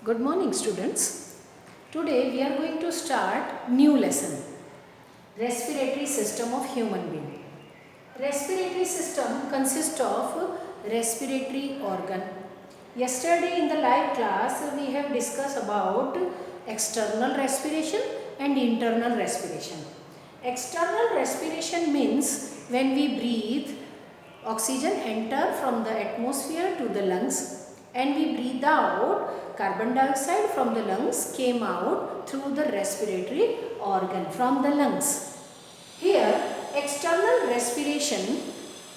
Good morning, students. Today we are going to start new lesson, respiratory system of human being. Respiratory system consists of respiratory organ. Yesterday in the live class we have discussed about external respiration and internal respiration. External respiration means when we breathe, oxygen enter from the atmosphere to the lungs and we breathe out, carbon dioxide from the lungs came out through the respiratory organ from the lungs. Here external respiration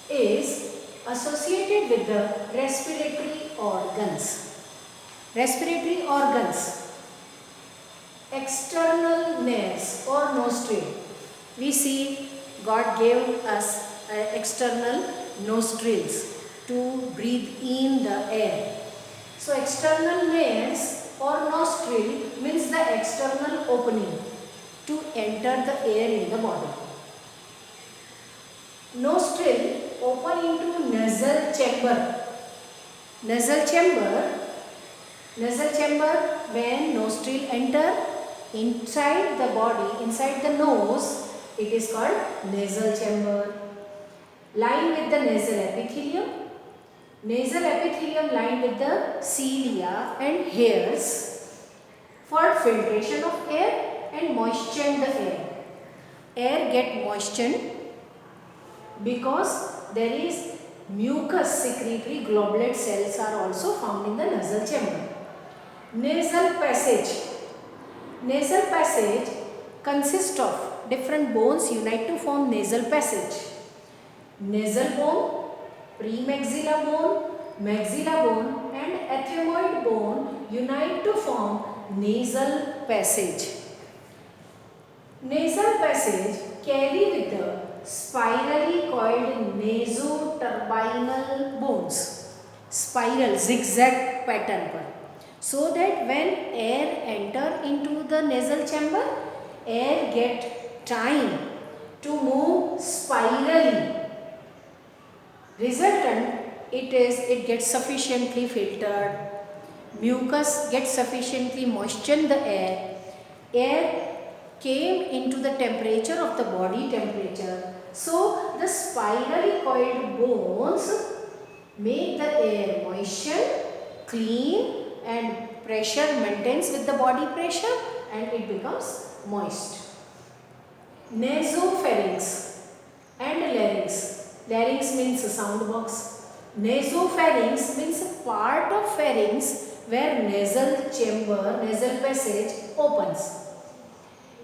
is associated with the respiratory organs. Respiratory organs, external nares or nostril. We see God gave us external nostrils to breathe in the air. So external nares or nostril means the external opening to enter the air in the body. Nostril open into nasal chamber. Nasal chamber when nostril enter inside the body, inside the nose, it is called nasal chamber. Lined with the nasal epithelium. Nasal epithelium lined with the cilia and hairs for filtration of air and moisten the air. Air get moistened because there is mucus secretory globulate cells are also found in the nasal chamber. Nasal passage. Nasal passage consists of different bones unite to form nasal passage. Nasal bone, premaxilla bone, maxilla bone and ethmoid bone unite to form nasal passage. Nasal passage carry with the spirally coiled nasoturbinal bones, spiral zigzag pattern पर, so that when air enter into the nasal chamber, air get time to move spirally. Resultant, it gets sufficiently filtered, mucus gets sufficiently moistened the air, air came into the temperature of the body temperature. So the spirally coiled bones make the air moisten, clean and pressure maintains with the body pressure and it becomes moist. Nasopharynx and larynx. Larynx means sound box. Nasopharynx means part of pharynx where nasal chamber, nasal passage opens.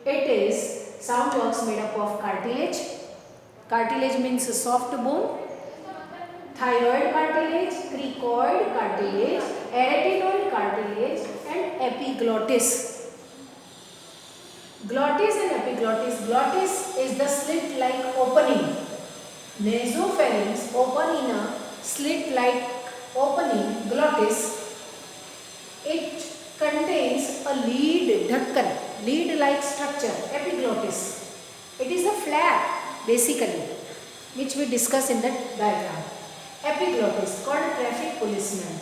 It is sound box made up of cartilage. Cartilage means soft bone. Thyroid cartilage, cricoid cartilage, arytenoid cartilage and epiglottis. Glottis and epiglottis. Glottis is the slit-like opening. Nasopharynx open in a slit-like opening, glottis. It contains a lead dhakkan, lead-like structure, epiglottis. It is a flap basically, which we discuss in the diagram. Epiglottis called traffic policeman.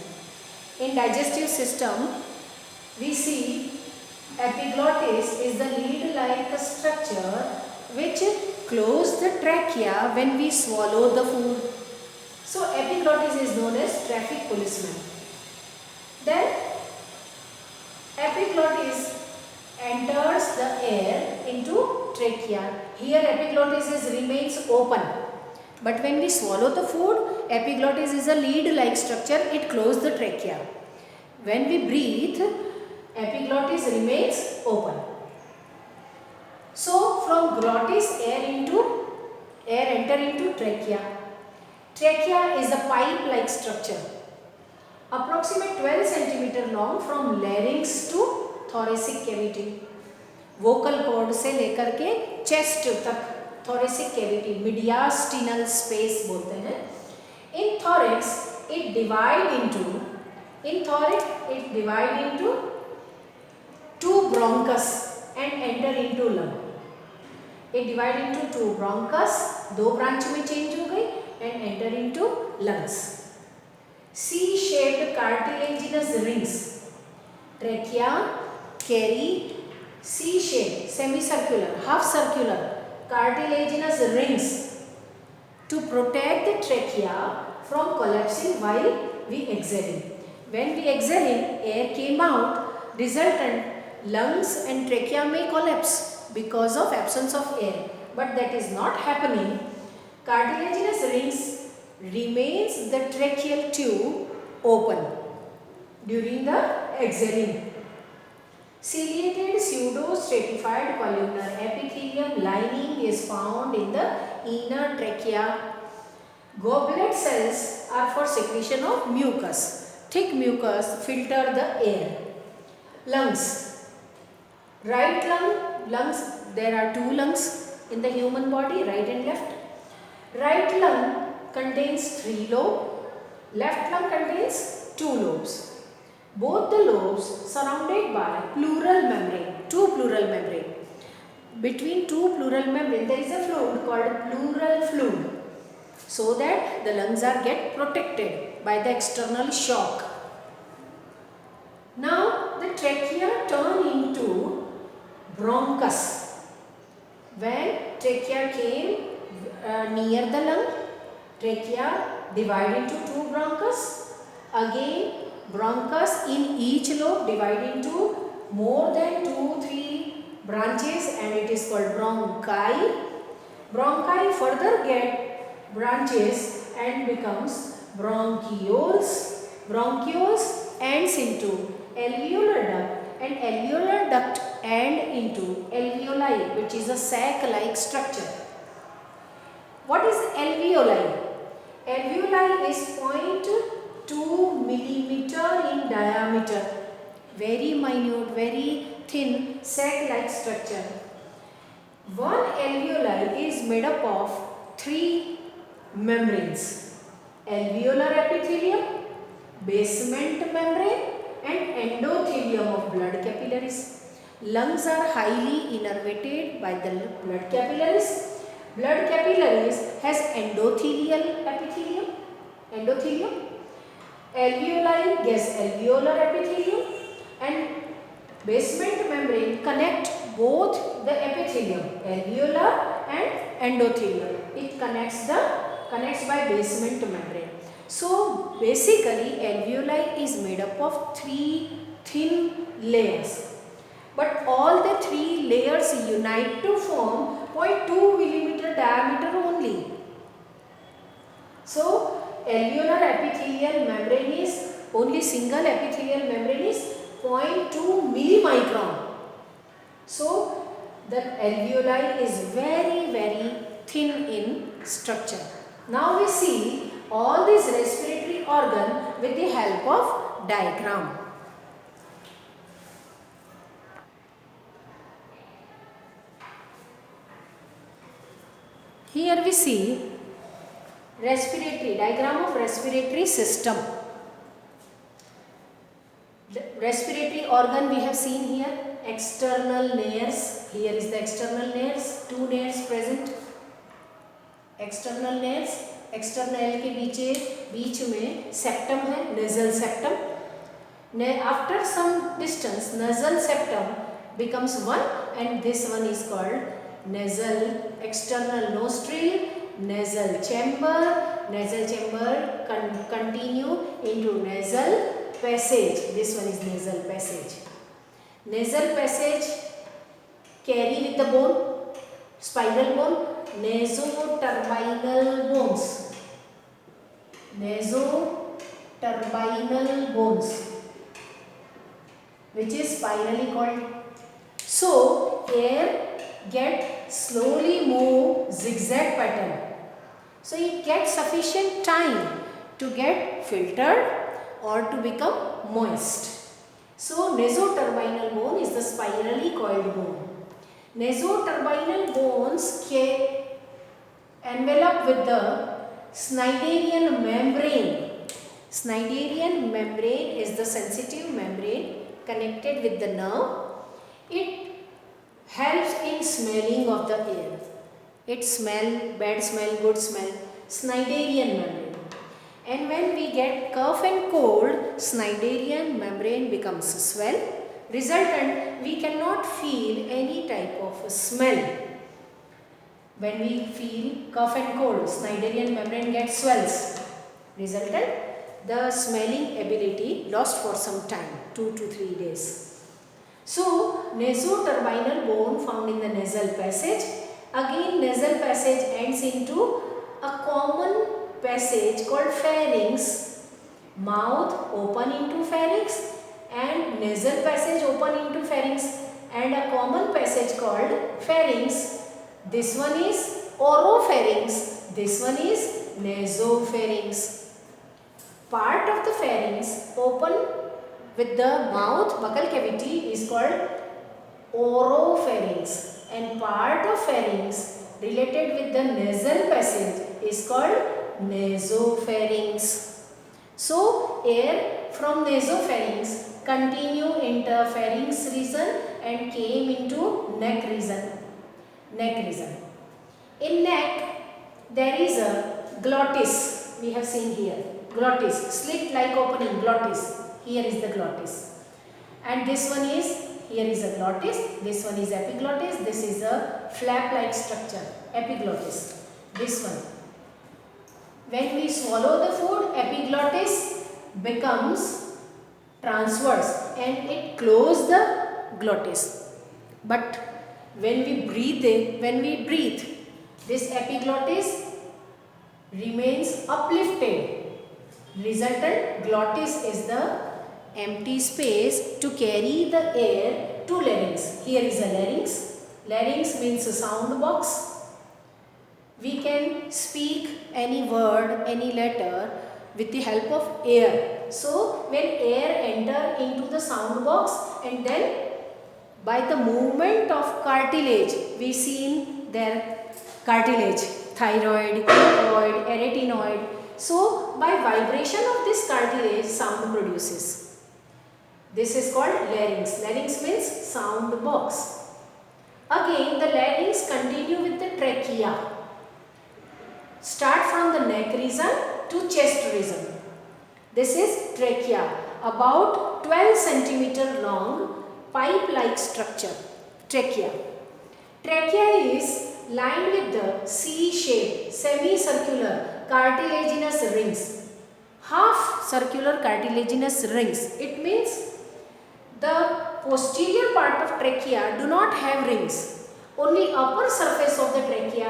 In digestive system, we see epiglottis is the lead-like structure which close the trachea when we swallow the food. So epiglottis is known as traffic policeman. Then epiglottis enters the air into trachea. Here epiglottis remains open. But when we swallow the food, epiglottis is a lead-like structure. It closes the trachea. When we breathe, epiglottis remains open. So from glottis air enter into trachea. Trachea is a pipe-like structure, approximate 12 cm long from larynx to thoracic cavity. Vocal cord से लेकर के chest तक thoracic cavity, mediastinal space बोलते हैं. In thorax it divide into two bronchus and enter into lung. It divide into two bronchus, दो branch में change हो गई and enter into lungs. C-shaped cartilaginous rings Trachea carry C-shaped, semicircular, half circular, cartilaginous rings to protect the trachea from collapsing while we exhaling. When we exhaling, air came out, resultant lungs and trachea may collapse because of absence of air. But that is not happening. Cartilaginous rings remains the tracheal tube open during the exhaling. Ciliated pseudo-stratified columnar epithelium lining is found in the inner trachea. Goblet cells are for secretion of mucus. Thick mucus filter the air. Lungs. Right lungs, there are two lungs in the human body, right and left. Right lung contains 3 lobes, left lung contains 2 lobes. Both the lobes surrounded by pleural membrane, 2 pleural membrane. Between 2 pleural membrane there is a fluid called pleural fluid, so that the lungs are get protected by the external shock. Now the trachea turn into bronchus. When trachea came near the lung, trachea divide into 2 bronchus. Again bronchus in each lobe divide into more than 2-3 branches, and it is called bronchi. Bronchi further get branches and becomes bronchioles. Bronchioles ends into alveolar duct, and alveolar duct end into alveoli, which is a sac-like structure. What is alveoli? Alveoli is 0.2 millimeter in diameter, very minute, very thin sac-like structure. One alveoli is made up of 3 membranes: alveolar epithelium, basement membrane, and endothelium of blood capillaries. Lungs are highly innervated by the blood capillaries. Blood capillaries has endothelial epithelium. Alveoli gets alveolar epithelium, and basement membrane connect both the epithelium, alveolar and endothelial. It connects by basement membrane. So basically alveoli is made up of 3 thin layers. But all the 3 layers unite to form 0.2 millimeter diameter only. So alveolar epithelial membrane is only single epithelial membrane is 0.2 millimicron. So the alveoli is very, very thin in structure. Now we see all these respiratory organ with the help of diagram. Here we see diagram of respiratory system. The respiratory organ we have seen here, external nares. Here is the external nares, 2 nares present. External nares, external के बीच में septum है, nasal septum. After some distance, nasal septum becomes one, and this one is called nasal external nostril, nasal chamber. Nasal chamber continue into nasal passage. This one is nasal passage. Nasal passage carry with the bone, spiral bone, nasoturbinal bones. Nasoturbinal bones, which is spirally called. So air get slowly move zigzag pattern. So it gets sufficient time to get filtered or to become moist. So nasoturbinal bone is the spirally coiled bone. Nasoturbinal bones envelop with the Schneiderian membrane. Schneiderian membrane is the sensitive membrane connected with the nerve. It helps in smelling of the air. It smell, bad smell, good smell, Schneiderian membrane. And when we get cough and cold, Schneiderian membrane becomes swell. Resultant, we cannot feel any type of smell. When we feel cough and cold, Snyderian membrane gets swells. Resultant, the smelling ability lost for some time, 2 to 3 days. So, nasoturbinal bone found in the nasal passage. Again, nasal passage ends into a common passage called pharynx. Mouth open into pharynx and nasal passage open into pharynx, and a common passage called pharynx. This one is oropharynx, this one is nasopharynx. Part of the pharynx open with the mouth buccal cavity is called oropharynx, and part of pharynx related with the nasal passage is called nasopharynx. So, air from nasopharynx continue enter pharynx region and came into neck region. In neck, there is a glottis. We have seen here glottis, slit like opening, glottis. Here is the glottis, and this one is, here is a glottis, this one is epiglottis, this is a flap like structure, epiglottis. This one, when we swallow the food, epiglottis becomes transverse and it closes the glottis. But when we breathe, this epiglottis remains uplifted. Resultant, glottis is the empty space to carry the air to larynx. Here is a larynx. Larynx means a sound box. We can speak any word, any letter with the help of air. So, when air enter into the sound box, and then by the movement of cartilage, we seen their cartilage, thyroid, cricoid, arytenoid. So, by vibration of this cartilage, sound produces. This is called larynx. Larynx means sound box. Again, the larynx continue with the trachea. Start from the neck region to chest region. This is trachea, about 12 centimeter long, pipe-like structure. Trachea. Trachea is lined with the C-shaped, semicircular, cartilaginous rings. Half circular cartilaginous rings. It means the posterior part of trachea do not have rings. Only upper surface of the trachea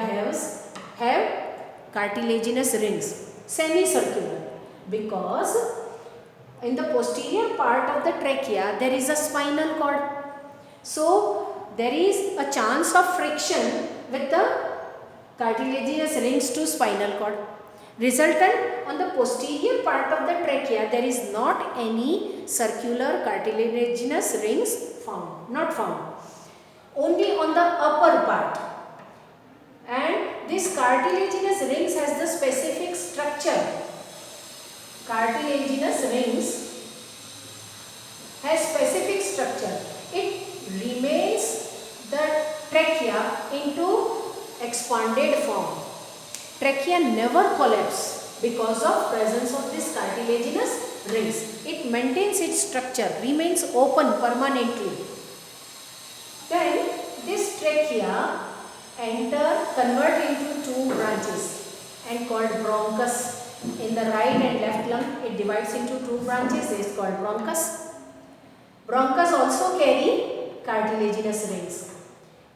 have cartilaginous rings, semicircular, because in the posterior part of the trachea there is a spinal cord. So, there is a chance of friction with the cartilaginous rings to spinal cord. Resultant, on the posterior part of the trachea there is not any circular cartilaginous rings found, not found. Only on the upper part. And this cartilaginous rings has the specific structure. Cartilaginous rings has specific structure. It remains the trachea into expanded form. Trachea never collapses because of presence of this cartilaginous rings. It maintains its structure, remains open permanently. Then this trachea convert into two branches and called bronchus. In the right and left lung, it divides into two branches. It is called bronchus. Bronchus also carry cartilaginous rings.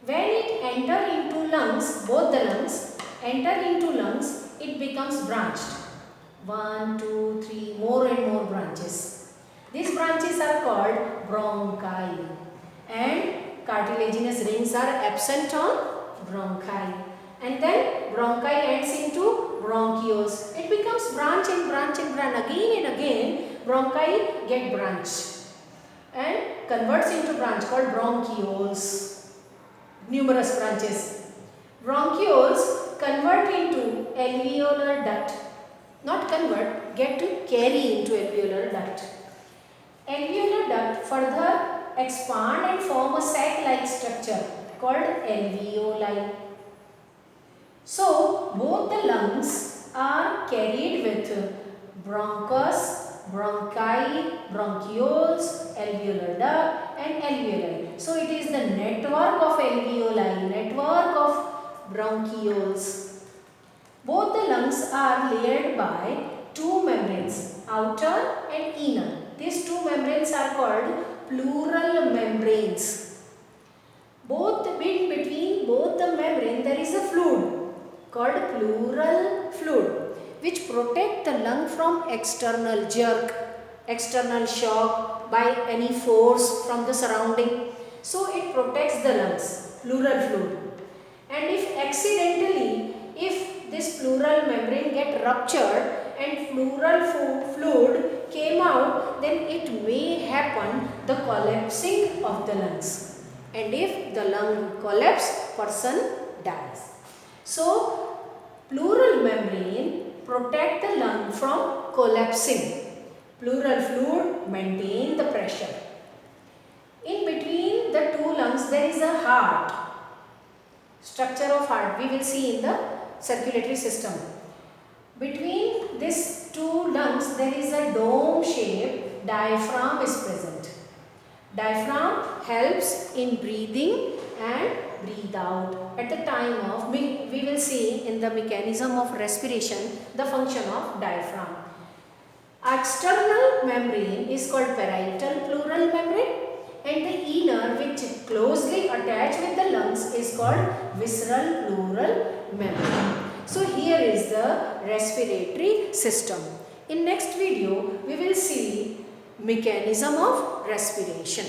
When it enter into lungs, both the lungs enter into lungs, it becomes branched. 1, 2, 3, more and more branches. These branches are called bronchi, and cartilaginous rings are absent on bronchi, and then bronchi ends into bronchioles. It becomes branch and branch and branch. Again and again bronchi get branched and converts into branch called bronchioles. Numerous branches. Bronchioles convert into alveolar duct. Not convert, get to carry into alveolar duct. Alveolar duct further expand and form a sac-like structure called alveoli. So, both the lungs are carried with bronchus, bronchi, bronchioles, alveolar duct and alveoli. So it is the network of alveoli, network of bronchioles. Both the lungs are layered by two membranes, outer and inner. These two membranes are called pleural membranes. In between both the membrane there is a fluid called pleural fluid, which protect the lung from external jerk, external shock by any force from the surrounding. So it protects the lungs, pleural fluid. And if accidentally, if this pleural membrane get ruptured and pleural fluid came out, then it may happen the collapsing of the lungs. And if the lung collapse, person dies. So pleural membrane protect the lung from collapsing. Pleural fluid maintain the pressure. In between the two lungs there is a heart. Structure of heart we will see in the circulatory system. Between these two lungs there is a dome shaped diaphragm is present. Diaphragm helps in breathing and breathe out. At the time of, we will see in the mechanism of respiration the function of diaphragm. External membrane is called parietal pleural membrane, and the inner, which closely attached with the lungs, is called visceral pleural membrane. So here is the respiratory system. In next video we will see mechanism of respiration.